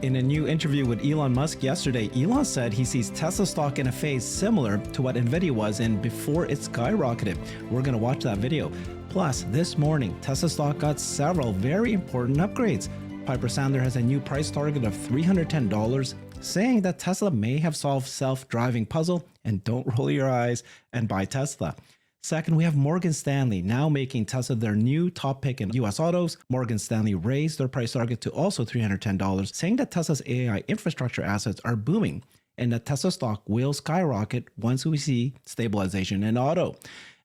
In a new interview with Elon Musk yesterday, Elon said he sees Tesla stock in a phase similar to what NVIDIA was in before it skyrocketed. We're going to watch that video. Plus, this morning, Tesla stock got several very important upgrades. Piper Sandler has a new price target of $310, saying that Tesla may have solved self-driving puzzle, and don't roll your eyes and buy Tesla. Second, we have Morgan Stanley now making Tesla their new top pick in US autos. Morgan Stanley raised their price target to also $310, saying that Tesla's AI infrastructure assets are booming and that Tesla stock will skyrocket once we see stabilization in auto.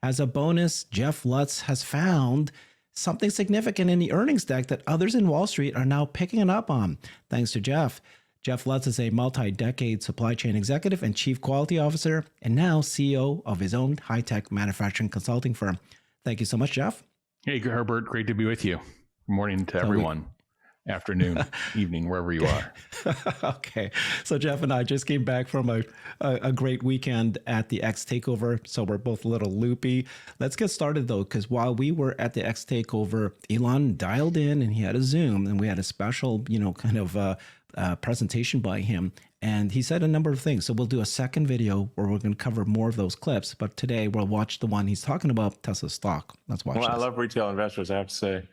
As a bonus, Jeff Lutz has found something significant in the earnings deck that others in Wall Street are now picking up on. Thanks to Jeff. Jeff Lutz is a multi-decade supply chain executive and chief quality officer, and now CEO of his own high-tech manufacturing consulting firm. Thank you so much, Jeff. Hey, Herbert. Great to be with you. Good morning to everyone. Afternoon, evening, wherever you are. Okay. So Jeff and I just came back from a great weekend at the X Takeover. So we're both a little loopy. Let's get started though, because while we were at the X Takeover, Elon dialed in and he had a Zoom and we had a special, kind of presentation by him. And he said a number of things. So we'll do a second video where we're going to cover more of those clips. But today we'll watch the one he's talking about, Tesla stock. Let's watch this. I love retail investors, I have to say.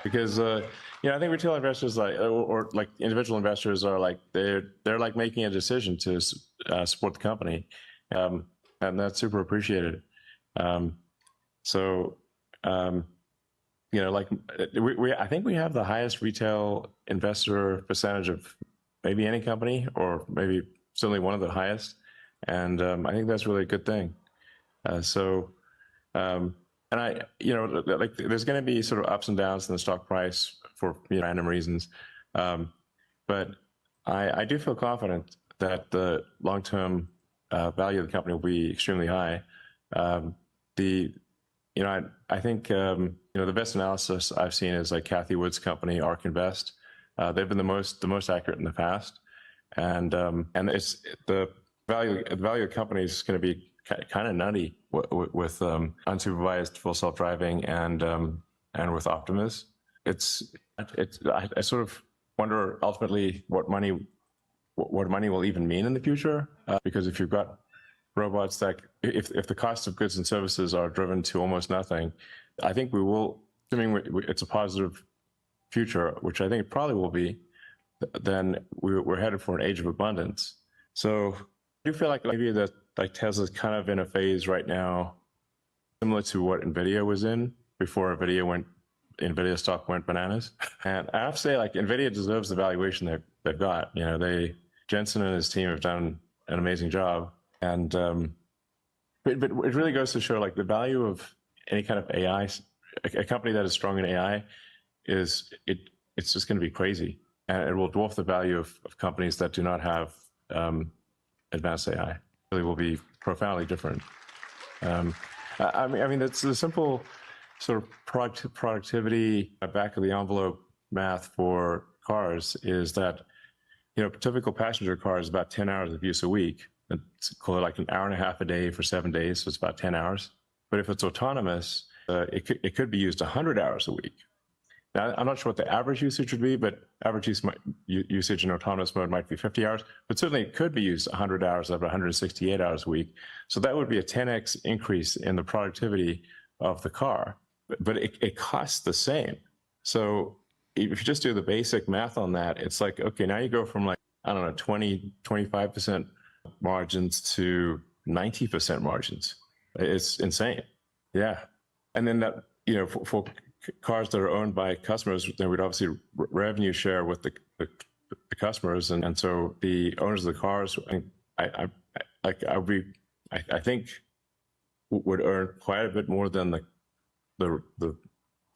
Because I think retail investors or individual investors are they're like making a decision to support the company, and that's super appreciated. I think we have the highest retail investor percentage of maybe any company, or maybe certainly one of the highest, and I think that's really a good thing. And there's going to be sort of ups and downs in the stock price for random reasons, but I do feel confident that the long-term value of the company will be extremely high. I think the best analysis I've seen is like Kathy Wood's company, ARK Invest. They've been the most accurate in the past, and it's the value of the company is going to be kind of nutty with unsupervised full self-driving and with Optimus. I sort of wonder ultimately what money will even mean in the future, because if you've got robots that if the cost of goods and services are driven to almost nothing, I think we will, assuming it's a positive future, which I think it probably will be, then we're headed for an age of abundance. So I do feel like maybe that Tesla's kind of in a phase right now similar to what NVIDIA was in before NVIDIA stock went bananas. And I have to say, NVIDIA deserves the valuation they've got. Jensen and his team have done an amazing job. And but it really goes to show the value of any kind of AI, a company that is strong in AI it's just going to be crazy. And it will dwarf the value of companies that do not have advanced AI. Really will be profoundly different. It's the simple sort of productivity back of the envelope math for cars is that, typical passenger car is about 10 hours of use a week. It's called like an hour and a half a day for 7 days, so it's about 10 hours. But if it's autonomous, it could be used 100 hours a week. Now, I'm not sure what the average usage would be, but average usage in autonomous mode might be 50 hours, but certainly it could be used 100 hours of 168 hours a week. So that would be a 10x increase in the productivity of the car, but it costs the same. So if you just do the basic math on that, it's like, okay, now you go from 20, 25% margins to 90% margins. It's insane. Yeah. And then that, for cars that are owned by customers, then we'd obviously revenue share with the customers, and so the owners of the cars, I think would earn quite a bit more than the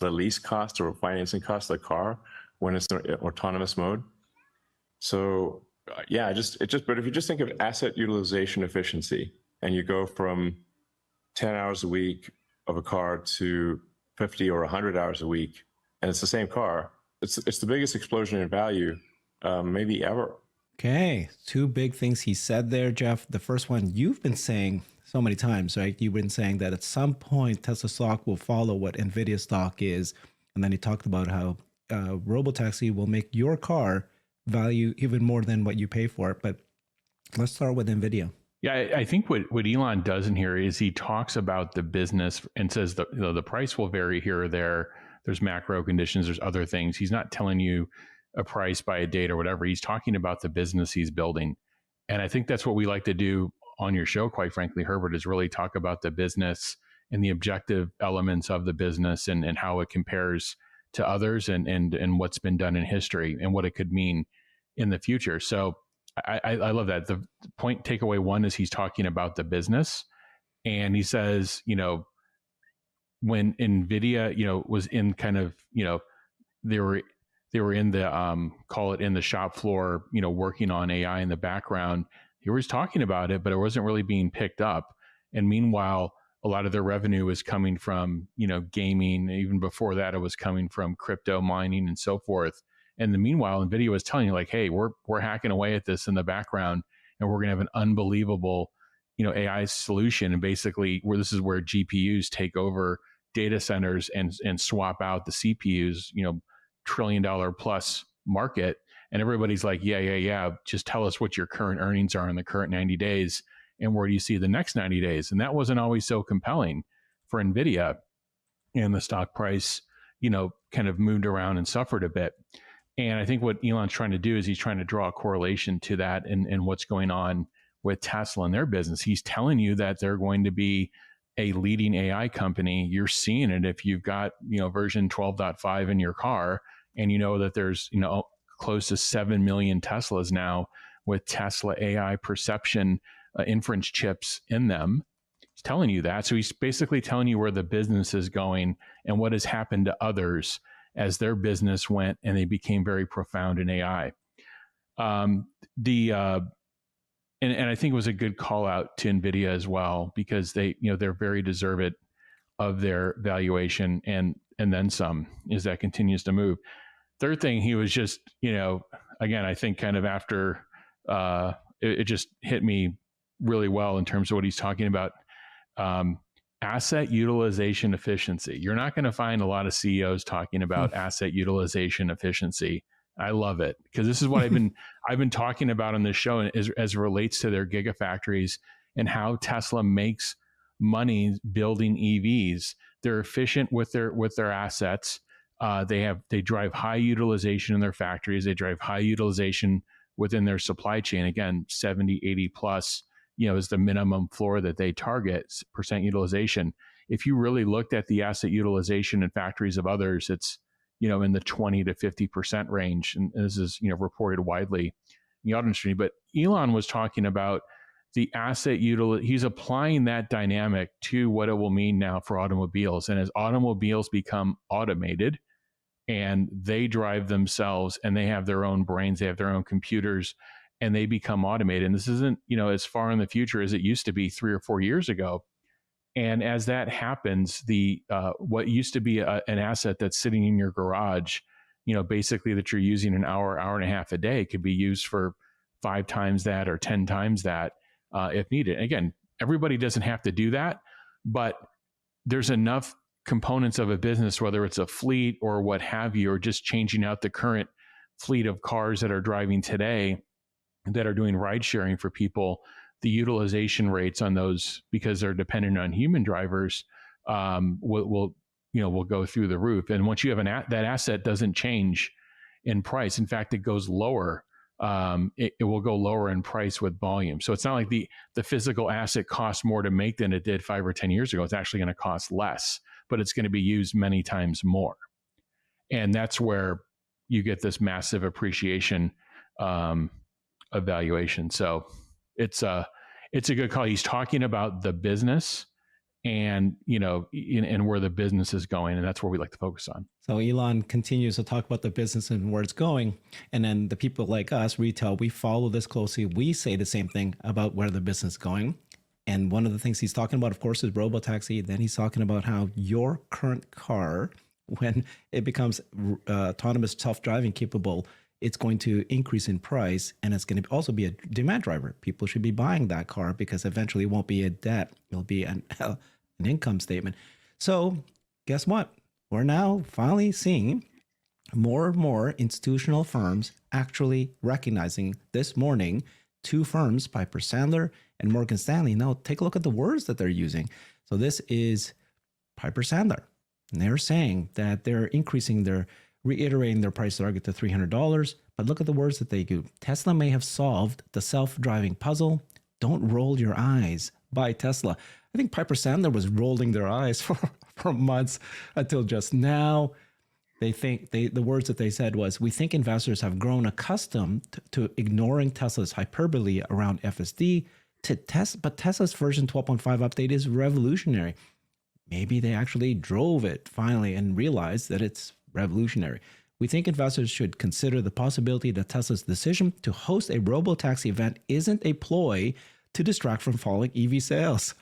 lease cost or financing cost of the car when it's in autonomous mode. So but if you just think of asset utilization efficiency, and you go from 10 hours a week of a car to 50 or 100 hours a week, and it's the same car, it's the biggest explosion in value maybe ever. Okay, two big things he said there, Jeff. The first one, you've been saying so many times, right? You've been saying that at some point Tesla stock will follow what NVIDIA stock is. And then he talked about how robotaxi will make your car value even more than what you pay for it. But let's start with NVIDIA. Yeah, I think what Elon does in here is he talks about the business and says the price will vary here or there. There's macro conditions, there's other things. He's not telling you a price by a date or whatever. He's talking about the business he's building. And I think that's what we like to do on your show, quite frankly, Herbert, is really talk about the business and the objective elements of the business and how it compares to others and what's been done in history and what it could mean in the future. So I love that. The point takeaway one is he's talking about the business, and he says, when NVIDIA, was in kind of, they were in the, call it in the shop floor, working on AI in the background. He was talking about it, but it wasn't really being picked up. And meanwhile, a lot of their revenue was coming from, gaming. Even before that, it was coming from crypto mining and so forth. And meanwhile, NVIDIA was telling you like, hey, we're hacking away at this in the background, and we're going to have an unbelievable, AI solution. And basically, this is where GPUs take over data centers and swap out the CPUs, $1 trillion plus market. And everybody's like, yeah. Just tell us what your current earnings are in the current 90 days, and where do you see the next 90 days? And that wasn't always so compelling for NVIDIA, and the stock price, kind of moved around and suffered a bit. And I think what Elon's trying to do is he's trying to draw a correlation to that and what's going on with Tesla and their business. He's telling you that they're going to be a leading AI company. You're seeing it if you've got, version 12.5 in your car, and that there's, close to 7 million Teslas now with Tesla AI perception inference chips in them. He's telling you that. So he's basically telling you where the business is going and what has happened to others as their business went and they became very profound in AI. And I think it was a good call out to NVIDIA as well, because they're very deserved of their valuation and then some, as that continues to move. Third thing, he was just, again, I think kind of after it just hit me really well in terms of what he's talking about. Asset utilization efficiency. You're not going to find a lot of CEOs talking about asset utilization efficiency. I love it, because this is what I've been talking about on this show as it relates to their gigafactories and how Tesla makes money building EVs. They're efficient with their assets. They drive high utilization in their factories. They drive high utilization within their supply chain. Again, 70, 80 plus, is the minimum floor that they target, percent utilization. If you really looked at the asset utilization in factories of others, it's, in the 20 to 50% range. And this is, reported widely in the auto industry. But Elon was talking about the asset he's applying that dynamic to what it will mean now for automobiles. And as automobiles become automated and they drive themselves and they have their own brains, they have their own computers, and they become automated. And this isn't, as far in the future as it used to be 3 or 4 years ago. And as that happens, the what used to be an asset that's sitting in your garage, basically that you're using an hour and a half a day, could be used for 5 times that or 10 times that if needed. Again, everybody doesn't have to do that, but there's enough components of a business, whether it's a fleet or what have you, or just changing out the current fleet of cars that are driving today, that are doing ride sharing for people, the utilization rates on those, because they're dependent on human drivers, will go through the roof. And once you have that asset doesn't change in price. In fact, it goes lower. It will go lower in price with volume. So it's not like the physical asset costs more to make than it did 5 or 10 years ago. It's actually going to cost less, but it's going to be used many times more. And that's where you get this massive appreciation evaluation. So it's a good call. He's talking about the business and, and where the business is going. And that's where we like to focus on. So Elon continues to talk about the business and where it's going. And then the people like us, retail, we follow this closely. We say the same thing about where the business is going. And one of the things he's talking about, of course, is robotaxi. Then he's talking about how your current car, when it becomes autonomous self-driving capable, it's going to increase in price, and it's going to also be a demand driver. People should be buying that car because eventually it won't be a debt. It'll be an income statement. So guess what? We're now finally seeing more and more institutional firms actually recognizing this morning, two firms, Piper Sandler and Morgan Stanley. Now, take a look at the words that they're using. So this is Piper Sandler. And they're saying that they're reiterating their price target to $300. But look at the words that they do. Tesla may have solved the self-driving puzzle. Don't roll your eyes. Buy Tesla. I think Piper Sandler was rolling their eyes for months until just now. The words that they said was, we think investors have grown accustomed to ignoring Tesla's hyperbole around FSD, but Tesla's version 12.5 update is revolutionary. Maybe they actually drove it finally and realized that it's revolutionary. We think investors should consider the possibility that Tesla's decision to host a robotaxi event isn't a ploy to distract from falling EV sales.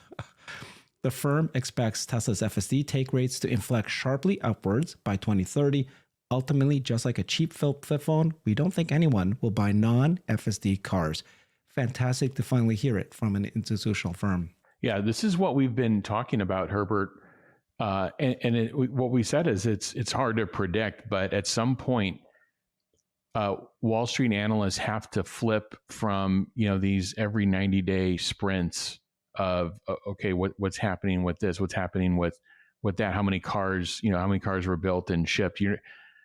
The firm expects Tesla's FSD take rates to inflect sharply upwards by 2030. Ultimately, just like a cheap flip phone, we don't think anyone will buy non-FSD cars. Fantastic to finally hear it from an institutional firm. Yeah, this is what we've been talking about, Herbert. What we said is it's hard to predict, but at some point, Wall Street analysts have to flip from these every 90-day sprints of okay, what's happening with this, what's happening with that, how many cars were built and shipped.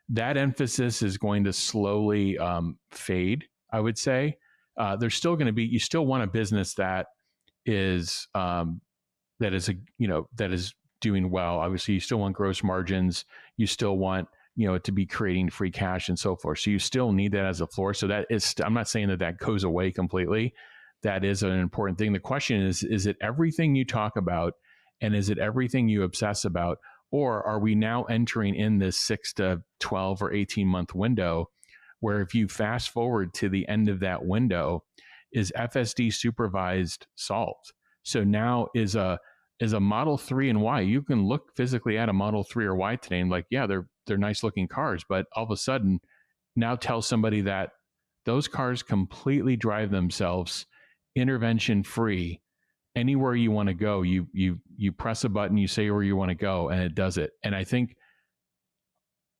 That emphasis is going to slowly fade, I would say. There's still going to be, you still want a business that is doing well. Obviously, you still want gross margins. You still want it to be creating free cash and so forth. So you still need that as a floor. So that is, I'm not saying that goes away completely. That is an important thing. The question is it everything you talk about, and is it everything you obsess about, or are we now entering in this 6 to 12 or 18 month window where if you fast forward to the end of that window, is FSD supervised solved? So now is a Model 3 and Y. You can look physically at a Model 3 or Y today and like, yeah, they're nice looking cars, but all of a sudden now tell somebody that those cars completely drive themselves intervention free. Anywhere you want to go, you press a button, you say where you want to go, and it does it. And I think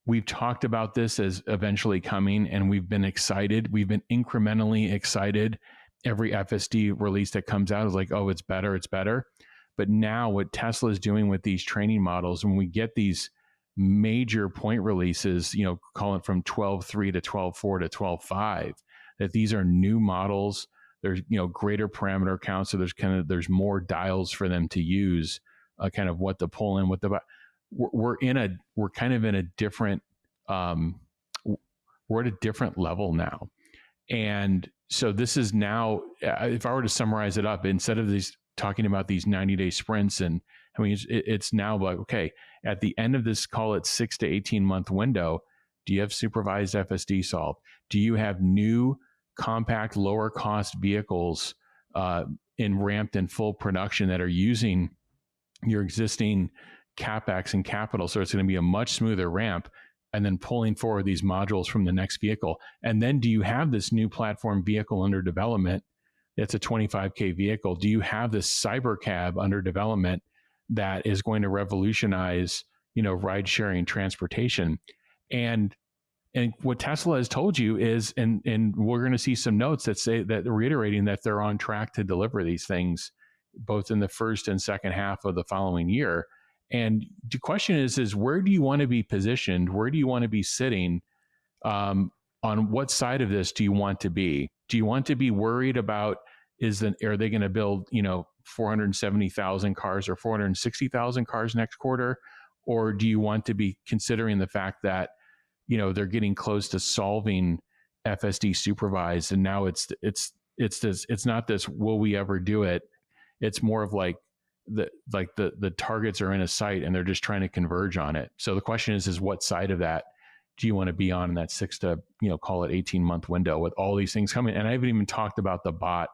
we've talked about this as eventually coming, and we've been excited. We've been incrementally excited. Every FSD release that comes out is like, oh, it's better, it's better. But now what Tesla is doing with these training models, when we get these major point releases, call it from 12.3 to 12.4 to 12.5, that these are new models. There's greater parameter count, so there's more dials for them to use, kind of what to pull in, we're kind of in a different we're at a different level now. And so this is now, if I were to summarize it up, instead of talking about these 90-day sprints, and I mean, it's now like, okay, at the end of this, call it 6 to 18 month window, do you have supervised FSD solved? Do you have new compact, lower cost vehicles ramped in full production that are using your existing CapEx and capital? So it's going to be a much smoother ramp, and then pulling forward these modules from the next vehicle. And then do you have this new platform vehicle under development? It's a 25K vehicle. Do you have this cyber cab under development that is going to revolutionize, ride sharing transportation? And what Tesla has told you is, and we're going to see some notes that say that reiterating that they're on track to deliver these things both in the first and second half of the following year. And the question is where do you want to be positioned? Where do you want to be sitting? On what side of this do you want to be? Do you want to be worried about are they going to build 470,000 cars or 460,000 cars next quarter, or do you want to be considering the fact that they're getting close to solving FSD supervised, and now it's not this will we ever do it? It's more of like the targets are in a sight and they're just trying to converge on it. So the question is what side of that do you want to be on in that 6 to call it 18 month window with all these things coming? And I haven't even talked about the bot,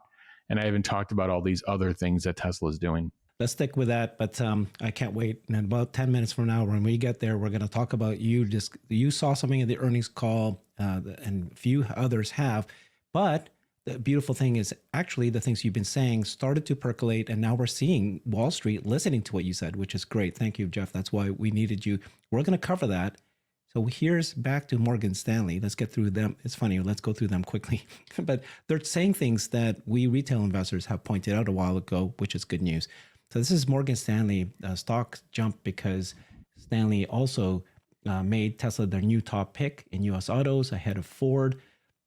and I haven't talked about all these other things that Tesla is doing. Let's stick with that, but I can't wait. And about 10 minutes from now, when we get there, we're going to talk about you saw something in the earnings call, and a few others have. But the beautiful thing is actually the things you've been saying started to percolate, and now we're seeing Wall Street listening to what you said, which is great. Thank you, Jeff. That's why we needed you. We're going to cover that. So here's back to Morgan Stanley. Let's get through them. It's funny. Let's go through them quickly. But they're saying things that we retail investors have pointed out a while ago, which is good news. So this is Morgan Stanley stock jump because Stanley also made Tesla their new top pick in U.S. autos ahead of Ford.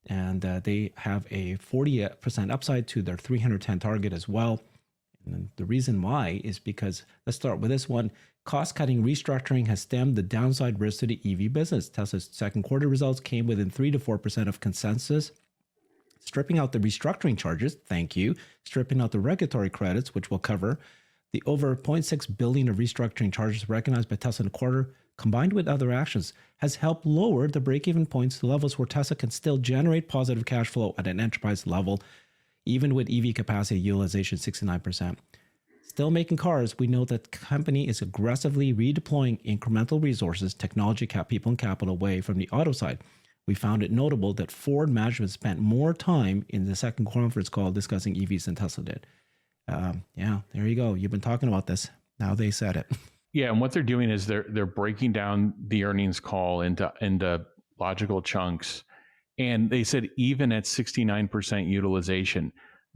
And they have a 40% upside to their 310 target as well. And the reason why is because, let's start with this one. Cost-cutting restructuring has stemmed the downside risk to the EV business. Tesla's second quarter results came within 3 to 4% of consensus. Stripping out the restructuring charges, thank you. Stripping out the regulatory credits, which we'll cover. The over $0.6 billion of restructuring charges recognized by Tesla in the quarter, combined with other actions, has helped lower the break-even points to levels where Tesla can still generate positive cash flow at an enterprise level, even with EV capacity utilization 69%. Still making cars, we know that the company is aggressively redeploying incremental resources, technology, people, and capital away from the auto side. We found it notable that Ford management spent more time in the second conference call discussing EVs than Tesla did. Yeah, there you go. You've been talking about this. Now they said it. Yeah, and what they're doing is they're breaking down the earnings call into logical chunks, and they said even at 69% utilization,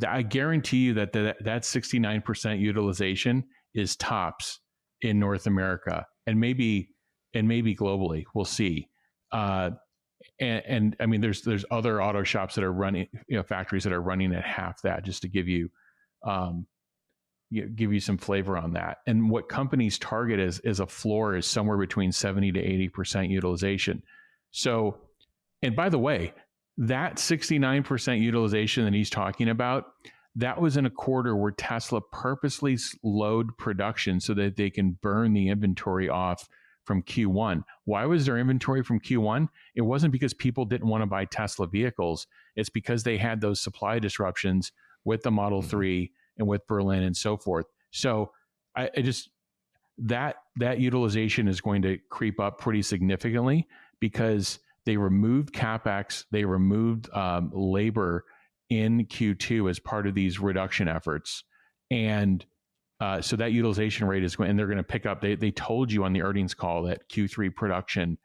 I guarantee you that 69% utilization is tops in North America and maybe globally. We'll see. And I mean, there's other auto shops that are running, factories that are running at half that, just to give you some flavor on that. And what companies target is a floor is somewhere between 70 to 80% utilization. So, and by the way, that 69% utilization that he's talking about, that was in a quarter where Tesla purposely slowed production so that they can burn the inventory off from Q1. Why was there inventory from Q1? It wasn't because people didn't want to buy Tesla vehicles. It's because they had those supply disruptions with the Model 3 and with Berlin and so forth. So I just, that utilization is going to creep up pretty significantly because they removed CapEx, they removed labor in Q2 as part of these reduction efforts. And so that utilization rate is going, and they're going to pick up. They told you on the earnings call that Q3 production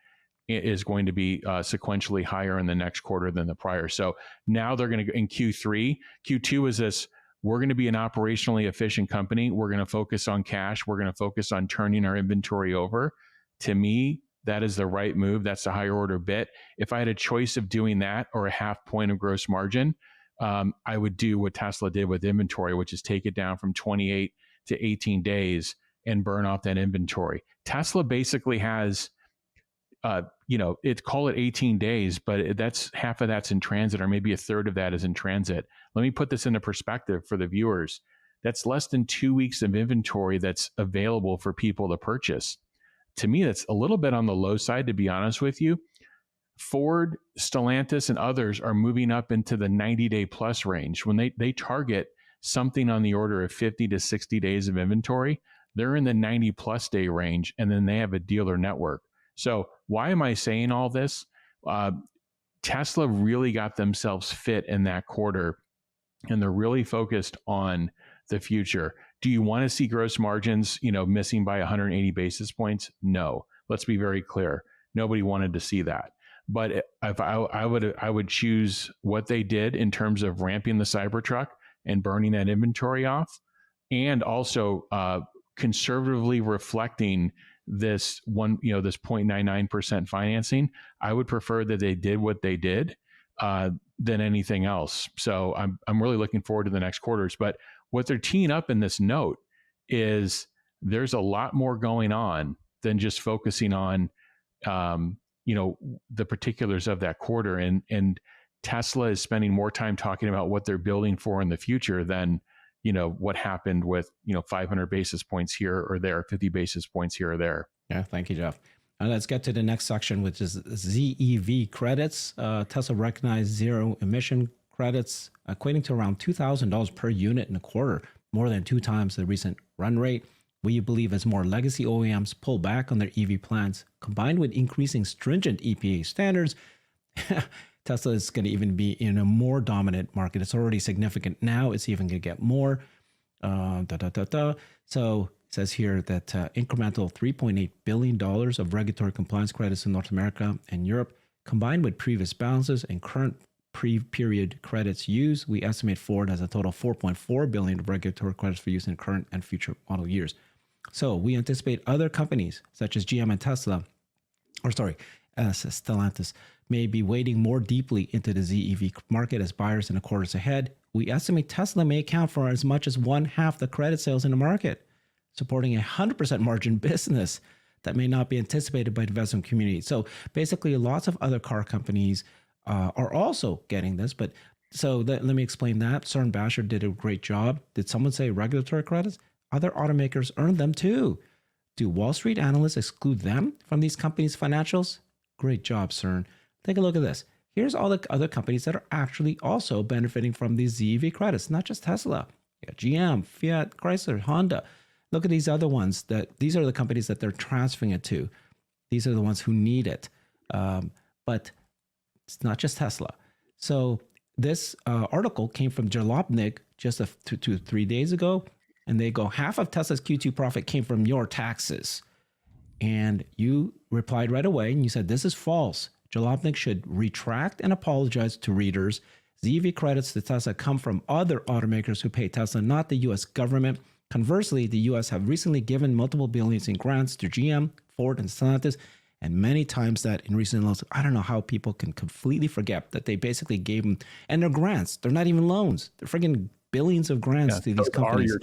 is going to be sequentially higher in the next quarter than the prior. So now they're going to go in Q3. Q2 is this, we're going to be an operationally efficient company. We're going to focus on cash. We're going to focus on turning our inventory over. To me, that is the right move. That's the higher order bit. If I had a choice of doing that or a half point of gross margin, I would do what Tesla did with inventory, which is take it down from 28 to 18 days and burn off that inventory. Tesla basically has, call it 18 days, but that's half of that's in transit, or maybe a third of that is in transit. Let me put this into perspective for the viewers. That's less than 2 weeks of inventory that's available for people to purchase. To me, that's a little bit on the low side, to be honest with you. Ford, Stellantis, and others are moving up into the 90-day plus range. When they target something on the order of 50 to 60 days of inventory, they're in the 90 plus day range, and then they have a dealer network. So why am I saying all this? Tesla really got themselves fit in that quarter, and they're really focused on the future. Do you want to see gross margins, missing by 180 basis points? No. Let's be very clear. Nobody wanted to see that. But if I would choose what they did in terms of ramping the Cybertruck and burning that inventory off, and also conservatively reflecting this this 0.99% financing. I would prefer that they did what they did than anything else. So I'm really looking forward to the next quarters. But what they're teeing up in this note is there's a lot more going on than just focusing on the particulars of that quarter. And Tesla is spending more time talking about what they're building for in the future than what happened with 500 basis points here or there, 50 basis points here or there. Yeah, thank you, Jeff. Let's get to the next section, which is ZEV credits. Tesla recognized zero emission credits, equating to around $2,000 per unit in a quarter, more than 2 times the recent run rate. We believe as more legacy OEMs pull back on their EV plans, combined with increasing stringent EPA standards, Tesla is going to even be in a more dominant market. It's already significant now. It's even going to get more. So It says here that incremental $3.8 billion of regulatory compliance credits in North America and Europe, combined with previous balances and current pre-period credits used, we estimate Ford has a total of $4.4 billion of regulatory credits for use in current and future model years. So we anticipate other companies such as GM and Tesla, Stellantis, may be wading more deeply into the ZEV market as buyers in the quarters ahead. We estimate Tesla may account for as much as one half the credit sales in the market, supporting a 100% margin business that may not be anticipated by the investment community. So basically, lots of other car companies are also getting this. But let me explain that. Søren Basher did a great job. Did someone say regulatory credits? Other automakers earn them too. Do Wall Street analysts exclude them from these companies' financials? Great job, Søren. Take a look at this. Here's all the other companies that are actually also benefiting from these ZEV credits, not just Tesla. You got GM, Fiat, Chrysler, Honda. Look at these other ones. These are the companies that they're transferring it to. These are the ones who need it. But it's not just Tesla. So this article came from Jalopnik just 2 to 3 days ago. And they go, half of Tesla's Q2 profit came from your taxes. And you replied right away and you said, this is false. Jalopnik should retract and apologize to readers. ZEV credits to Tesla come from other automakers who pay Tesla, not the US government. Conversely, the US have recently given multiple billions in grants to GM, Ford, and Stellantis, and many times that in recent loans. I don't know how people can completely forget that they basically gave them, and they're grants. They're not even loans. They're friggin' billions of grants to these companies.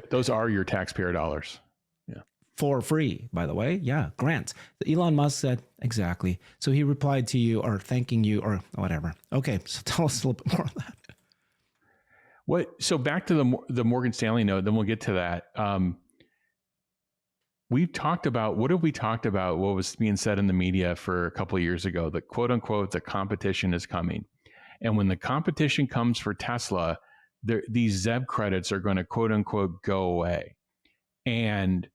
Those are your taxpayer dollars. Yeah. For free, by the way. Yeah, grants. Elon Musk said, exactly. So he replied to you or thanking you or whatever. Okay, so tell us a little bit more of that. So back to the Morgan Stanley note, then we'll get to that. We've talked about, what what was being said in the media for a couple of years ago, that quote unquote, the competition is coming. And when the competition comes for Tesla, these ZEV credits are going to quote unquote go away. And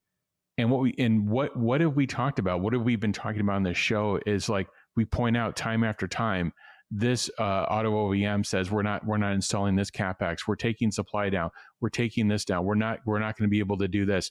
what have we talked about? What have we been talking about on this show is like, we point out time after time, this auto OEM says we're not installing this CapEx. We're taking supply down. We're taking this down. We're not going to be able to do this.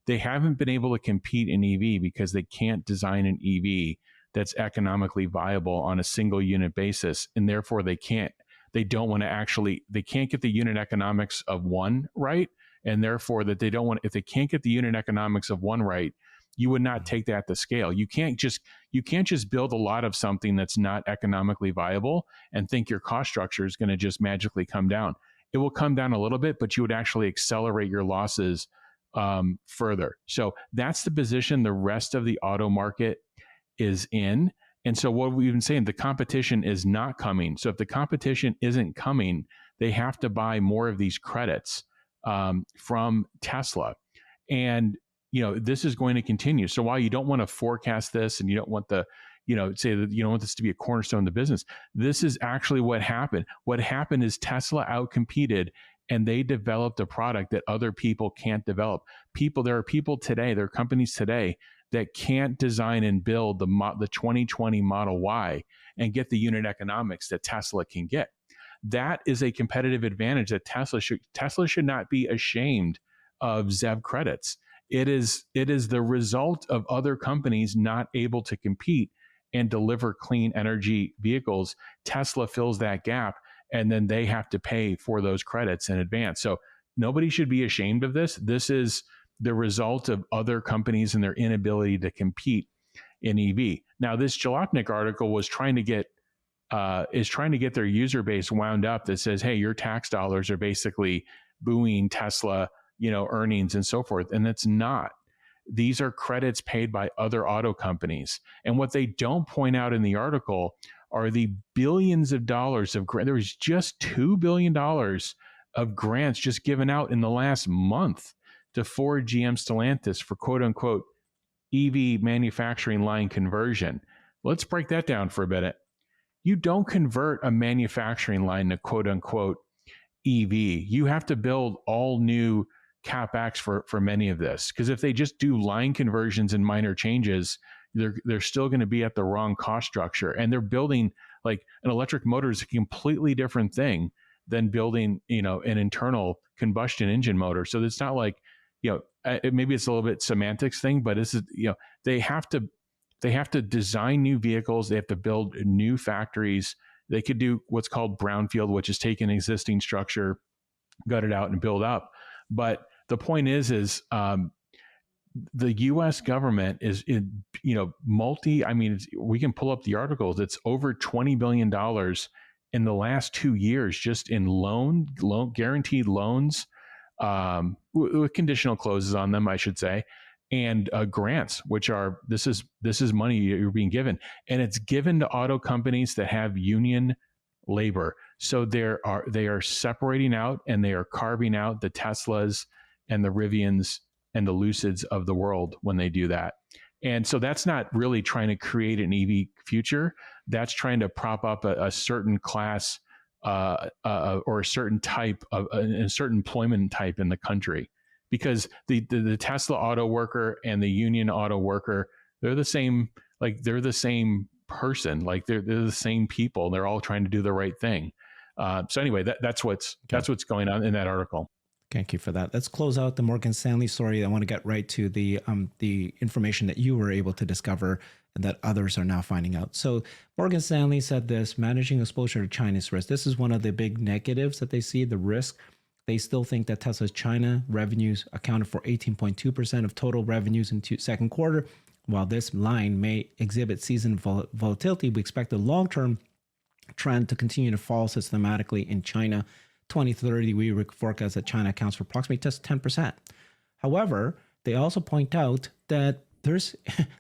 They haven't been able to compete in EV because they can't design an EV that's economically viable on a single unit basis, and therefore they can't get the unit economics of one right, and therefore that they don't want, if they can't get the unit economics of one right, you would not take that to scale. You can't just build a lot of something that's not economically viable and think your cost structure is going to just magically come down. It will come down a little bit, but you would actually accelerate your losses further. So that's the position the rest of the auto market is in. And so what we've been saying, the competition is not coming. So if the competition isn't coming, they have to buy more of these credits from Tesla. And, this is going to continue. So while you don't want to forecast this and you don't want say that you don't want this to be a cornerstone of the business, this is actually what happened. What happened is Tesla outcompeted and they developed a product that other people can't develop. There are companies today that can't design and build the 2020 Model Y and get the unit economics that Tesla can get. That is a competitive advantage that Tesla should not be ashamed of ZEV credits. It is the result of other companies not able to compete and deliver clean energy vehicles. Tesla fills that gap, and then they have to pay for those credits in advance. So nobody should be ashamed of this. This is the result of other companies and their inability to compete in EV. Now, this Jalopnik article is trying to get their user base wound up that says, hey, your tax dollars are basically buoying Tesla, earnings and so forth. And it's not. These are credits paid by other auto companies. And what they don't point out in the article are the billions of dollars of grants. There was just $2 billion of grants just given out in the last month to Ford, GM, Stellantis for quote unquote EV manufacturing line conversion. Let's break that down for a minute. You don't convert a manufacturing line to quote unquote EV. You have to build all new CapEx for many of this, because if they just do line conversions and minor changes, they're still going to be at the wrong cost structure. And they're building, like, an electric motor is a completely different thing than building, an internal combustion engine motor. So it's not like maybe it's a little bit semantics thing, but it's, they have to design new vehicles. They have to build new factories. They could do what's called brownfield, which is take an existing structure, gut it out, and build up. But the point is the U.S. government is in, we can pull up the articles. It's over $20 billion in the last 2 years just in loan guaranteed loans, with conditional closes on them, I should say, and grants, which are this is money you're being given, and it's given to auto companies that have union labor. So they are separating out and they are carving out the Teslas and the Rivians and the Lucids of the world when they do that. And so that's not really trying to create an EV future. That's trying to prop up a certain class or a certain type of a certain employment type in the country, because the Tesla auto worker and the union auto worker, they're the same. Like they're the same person. Like they're the same people. They're all trying to do the right thing. So anyway, that's what's going on in that article. Thank you for that. Let's close out the Morgan Stanley story. I want to get right to the information that you were able to discover and that others are now finding out. So Morgan Stanley said this: managing exposure to China's risk. This is one of the big negatives that they see, the risk. They still think that Tesla's China revenues accounted for 18.2% of total revenues in second quarter. While this line may exhibit seasonal volatility, we expect the long-term trend to continue to fall systematically in China. 2030, we forecast that China accounts for approximately just 10%. However, they also point out that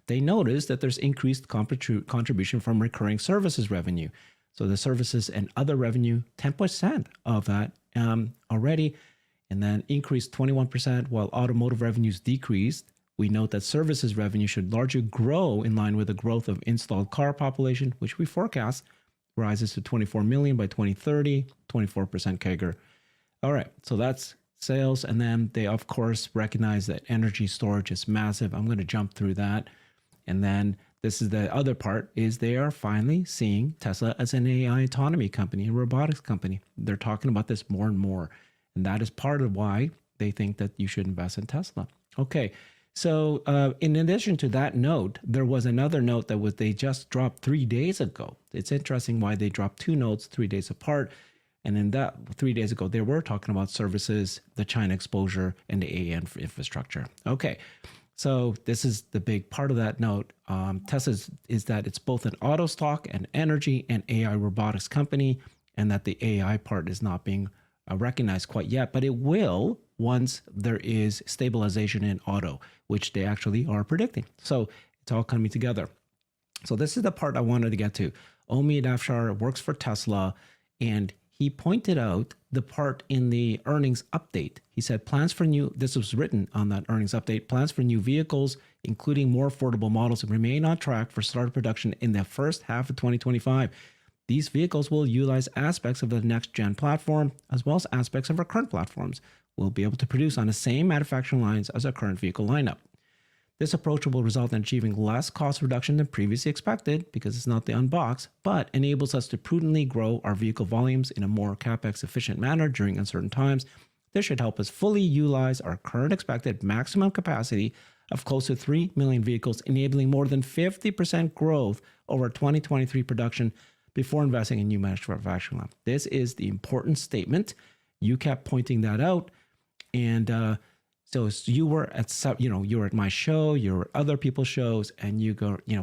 they notice that there's increased contribution from recurring services revenue. So the services and other revenue, 10% of that already, and then increased 21%, while automotive revenues decreased. We note that services revenue should largely grow in line with the growth of installed car population, which we forecast rises to 24 million by 2030, 24% CAGR. All right, so that's sales. And then they, of course, recognize that energy storage is massive. I'm going to jump through that. And then this is the other part, is they are finally seeing Tesla as an AI autonomy company, a robotics company. They're talking about this more and more. And that is part of why they think that you should invest in Tesla. Okay. So in addition to that note, there was another note that they just dropped 3 days ago. It's interesting why they dropped two notes 3 days apart. And in that 3 days ago, they were talking about services, the China exposure, and the AI infrastructure. Okay, so this is the big part of that note. Tesla is that it's both an auto stock, an energy, and AI robotics company, and that the AI part is not being recognized quite yet, but it will once there is stabilization in auto, which they actually are predicting. So it's all coming together. So this is the part I wanted to get to. Omid Afshar works for Tesla, and he pointed out the part in the earnings update. He said this was written on that earnings update, plans for new vehicles, including more affordable models, remain on track for start of production in the first half of 2025. These vehicles will utilize aspects of the next-gen platform, as well as aspects of our current platforms. We'll be able to produce on the same manufacturing lines as our current vehicle lineup. This approach will result in achieving less cost reduction than previously expected, because it's not the unbox, but enables us to prudently grow our vehicle volumes in a more capex efficient manner during uncertain times. This should help us fully utilize our current expected maximum capacity of close to 3 million vehicles, enabling more than 50% growth over 2023 production before investing in new manufacturing line. This is the important statement. You kept pointing that out. And so you were at, you were at my show, you were at other people's shows, and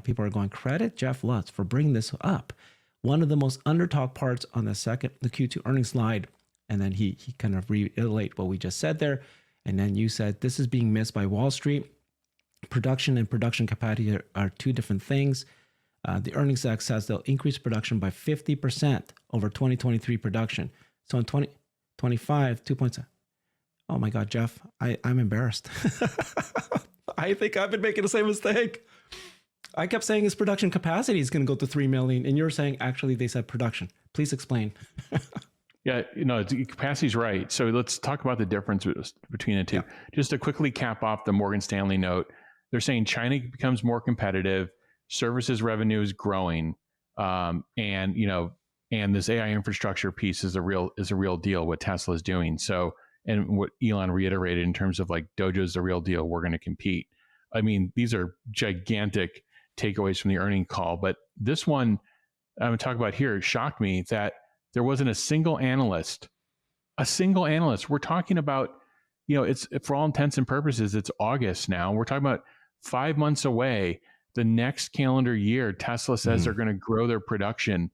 people are going, credit Jeff Lutz for bringing this up. One of the most under-talked parts on the Q2 earnings slide, and then he kind of reiterate what we just said there. And then you said, this is being missed by Wall Street. Production and production capacity are two different things. The earnings exec says they'll increase production by 50% over 2023 production. So in 2025, 2.7. Oh my God, Jeff, I'm embarrassed. I think I've been making the same mistake. I kept saying his production capacity is going to go to 3 million, and you're saying actually they said production. Please explain. Yeah, capacity is right. So let's talk about the difference between the two. Yeah. Just to quickly cap off the Morgan Stanley note, they're saying China becomes more competitive, services revenue is growing, and this AI infrastructure piece is a real deal. What Tesla is doing. So and what Elon reiterated in terms of like Dojo's the real deal, we're going to compete. I mean, these are gigantic takeaways from the earnings call, but this one I'm going to talk about here shocked me that there wasn't a single analyst. We're talking about, it's for all intents and purposes, it's August now. We're talking about 5 months away. The next calendar year, Tesla says they're going to grow their production.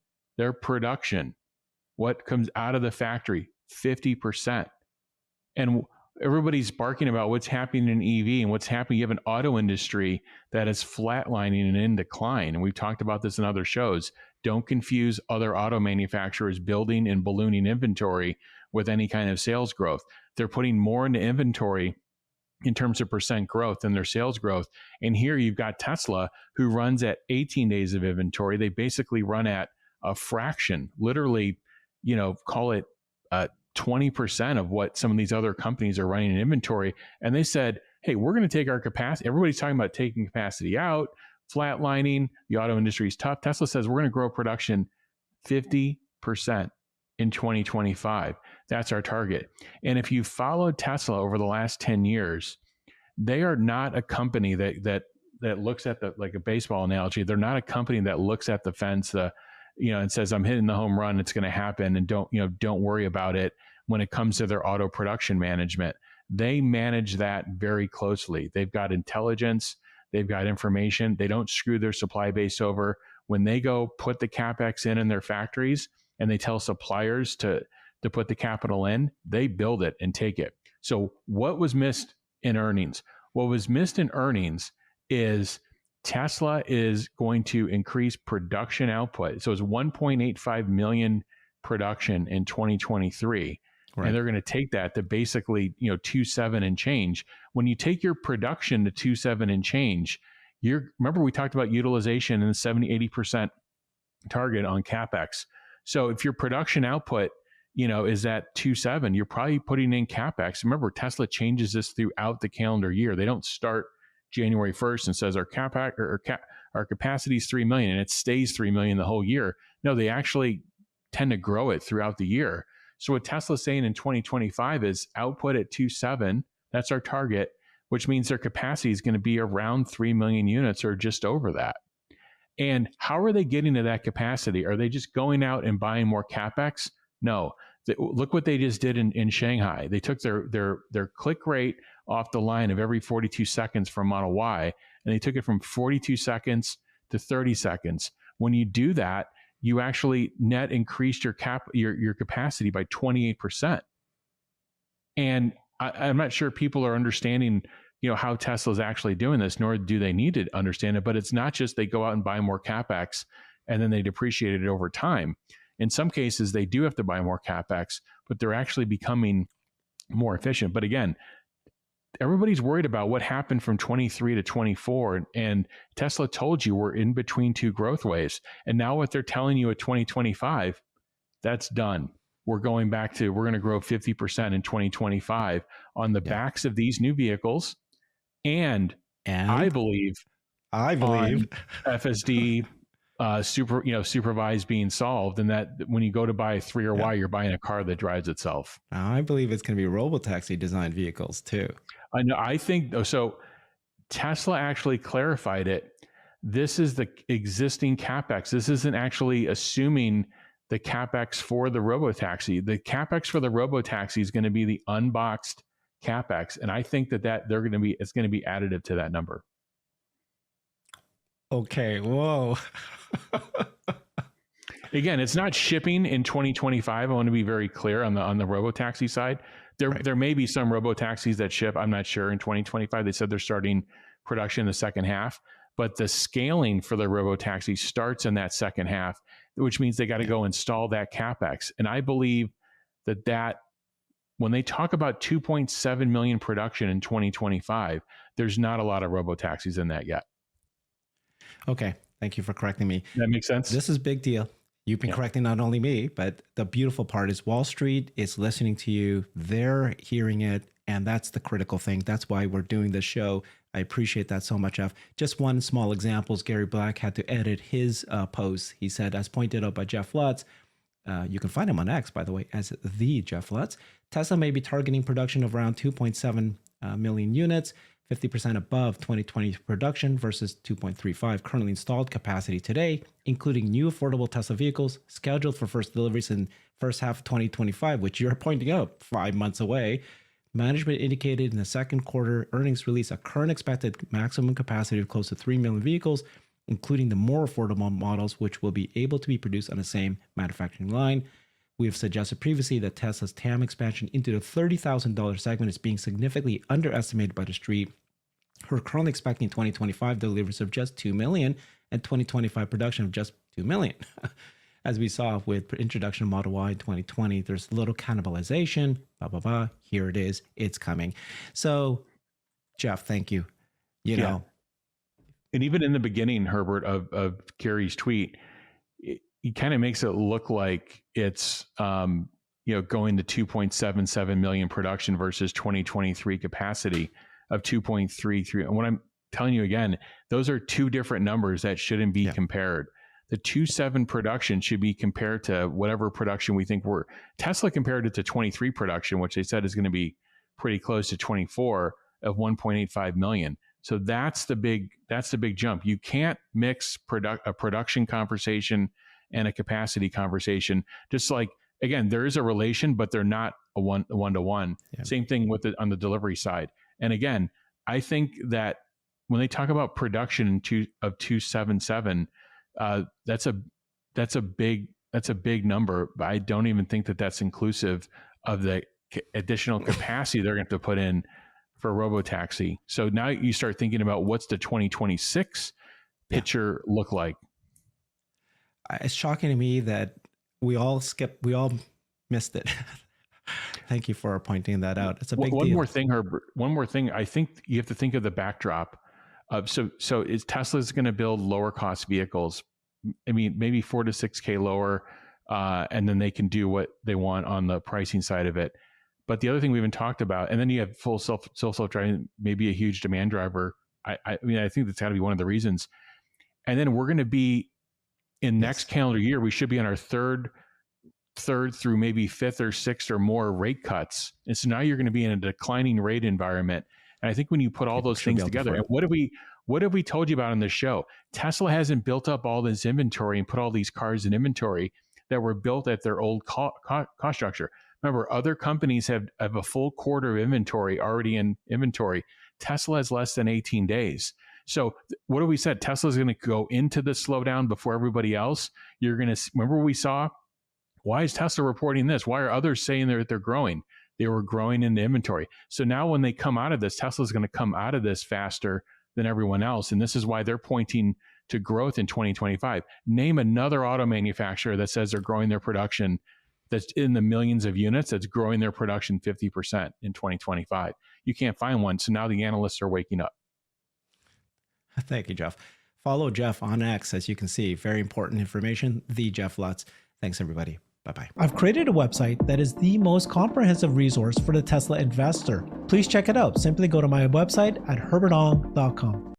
What comes out of the factory, 50%. And everybody's barking about what's happening in EV and what's happening. You have an auto industry that is flatlining and in decline. And we've talked about this in other shows. Don't confuse other auto manufacturers building and ballooning inventory with any kind of sales growth. They're putting more into inventory in terms of percent growth than their sales growth. And here you've got Tesla, who runs at 18 days of inventory. They basically run at a fraction, literally, call it 20% of what some of these other companies are running in inventory. And they said, hey, we're going to take our capacity. Everybody's talking about taking capacity out, flatlining. The auto industry is tough. Tesla says we're going to grow production 50% in 2025. That's our target. And if you followed Tesla over the last 10 years, they are not a company that looks at like a baseball analogy. They're not a company that looks at the fence, and says, I'm hitting the home run, it's going to happen, and don't worry about it when it comes to their auto production management. They manage that very closely. They've got intelligence, they've got information. They don't screw their supply base over. When they go put the CapEx in their factories and they tell suppliers to put the capital in, they build it and take it. So what was missed in earnings? What was missed in earnings is Tesla is going to increase production output. So it's 1.85 million production in 2023. Right. And they're going to take that to basically, 2.7 and change. When you take your production to 2.7 and change, remember we talked about utilization and the 70-80% target on CapEx. So if your production output, is at 2.7, you're probably putting in CapEx. Remember, Tesla changes this throughout the calendar year. They don't start January 1st and says our CapEx our capacity is 3 million and it stays 3 million the whole year. No, they actually tend to grow it throughout the year. So what Tesla's saying in 2025 is output at 2.7, that's our target, which means their capacity is going to be around 3 million units or just over that. And how are they getting to that capacity? Are they just going out and buying more CapEx? No. Look what they just did in Shanghai. They took their click rate off the line of every 42 seconds for Model Y, and they took it from 42 seconds to 30 seconds. When you do that, you actually net increased your capacity by 28%. And I'm not sure people are understanding, how Tesla's actually doing this, nor do they need to understand it. But it's not just they go out and buy more CapEx and then they depreciate it over time. In some cases, they do have to buy more CapEx, but they're actually becoming more efficient. But again, everybody's worried about what happened from 23 to 24. And Tesla told you we're in between two growth waves. And now what they're telling you at 2025, that's done. We're going to grow 50% in 2025 on the backs of these new vehicles. And I believe on FSD supervised being solved, and that when you go to buy a 3 or Y, you're buying a car that drives itself. I believe it's going to be robotaxi designed vehicles too. I know. I think so. Tesla actually clarified it. This is the existing CapEx. This isn't actually assuming the CapEx for the robotaxi. The CapEx for the robotaxi is going to be the unboxed CapEx, and I think that it's going to be additive to that number. Okay. Whoa. Again, it's not shipping in 2025. I want to be very clear on the robotaxi side. There may be some robotaxis that ship. I'm not sure in 2025. They said they're starting production in the second half, but the scaling for the robotaxi starts in that second half, which means they got to go install that CapEx. And I believe that when they talk about 2.7 million production in 2025, there's not a lot of robotaxis in that yet. Okay. Thank you for correcting me. That makes sense. This is a big deal. You've been correcting not only me, but the beautiful part is Wall Street is listening to you. They're hearing it. And that's the critical thing. That's why we're doing this show. I appreciate that so much, Jeff. Just one small example is Gary Black had to edit his post. He said, as pointed out by Jeff Lutz, You can find him on X, by the way, as the Jeff Lutz. Tesla may be targeting production of around 2.7 million units, 50% above 2020 production versus 2.35 currently installed capacity today, including new affordable Tesla vehicles scheduled for first deliveries in first half of 2025, which you're pointing out 5 months away. Management indicated in the second quarter earnings release a current expected maximum capacity of close to 3 million vehicles, including the more affordable models, which will be able to be produced on the same manufacturing line. We have suggested previously that Tesla's TAM expansion into the $30,000 segment is being significantly underestimated by the street. We're currently expecting 2025 deliveries of just 2 million and 2025 production of just 2 million. As we saw with introduction of Model Y in 2020, there's a little cannibalization, blah, blah, blah. Here it is. It's coming. So, Jeff, thank you. You know. And even in the beginning, Herbert, of Gary's tweet, he kind of makes it look like it's, going to 2.77 million production versus 2023 capacity of 2.33. And what I'm telling you again, those are two different numbers that shouldn't be compared. The 2.7 production should be compared to whatever production we think Tesla compared it to 23 production, which they said is going to be pretty close to 24 of 1.85 million. So that's the big jump. You can't mix a production conversation and a capacity conversation. Just like, again, there is a relation, but they're not a one-to-one. Yeah. Same thing on the delivery side. And again, I think that when they talk about production of 277, that's a big number. But I don't even think that that's inclusive of the additional capacity they're going to have to put in for robotaxi. So now you start thinking about what's the 2026 picture look like. It's shocking to me that we all missed it. Thank you for pointing that out. It's a big deal. One more thing, Herbert. One more thing. I think you have to think of the backdrop of so is Tesla's going to build lower cost vehicles? I mean, maybe 4 to 6K lower, and then they can do what they want on the pricing side of it. But the other thing we haven't talked about, and then you have full self-driving, maybe a huge demand driver. I mean, I think that's got to be one of the reasons. And then we're going to be in next calendar year, we should be on our third through maybe fifth or sixth or more rate cuts. And so now you're going to be in a declining rate environment. And I think when you put all those things together, and what have we told you about on this show? Tesla hasn't built up all this inventory and put all these cars in inventory that were built at their old cost structure. Remember, other companies have a full quarter of inventory already in inventory. Tesla has less than 18 days. So what have we said? Tesla's going to go into the slowdown before everybody else. You're going to remember what we saw. Why is Tesla reporting this? Why are others saying they're growing? They were growing in the inventory. So now when they come out of this, Tesla's going to come out of this faster than everyone else. And this is why they're pointing to growth in 2025. Name another auto manufacturer that says they're growing their production that's in the millions of units, that's growing their production 50% in 2025. You can't find one. So now the analysts are waking up. Thank you, Jeff. Follow Jeff on X, as you can see. Very important information. The Jeff Lutz. Thanks, everybody. Bye-bye. I've created a website that is the most comprehensive resource for the Tesla investor. Please check it out. Simply go to my website at herbertong.com.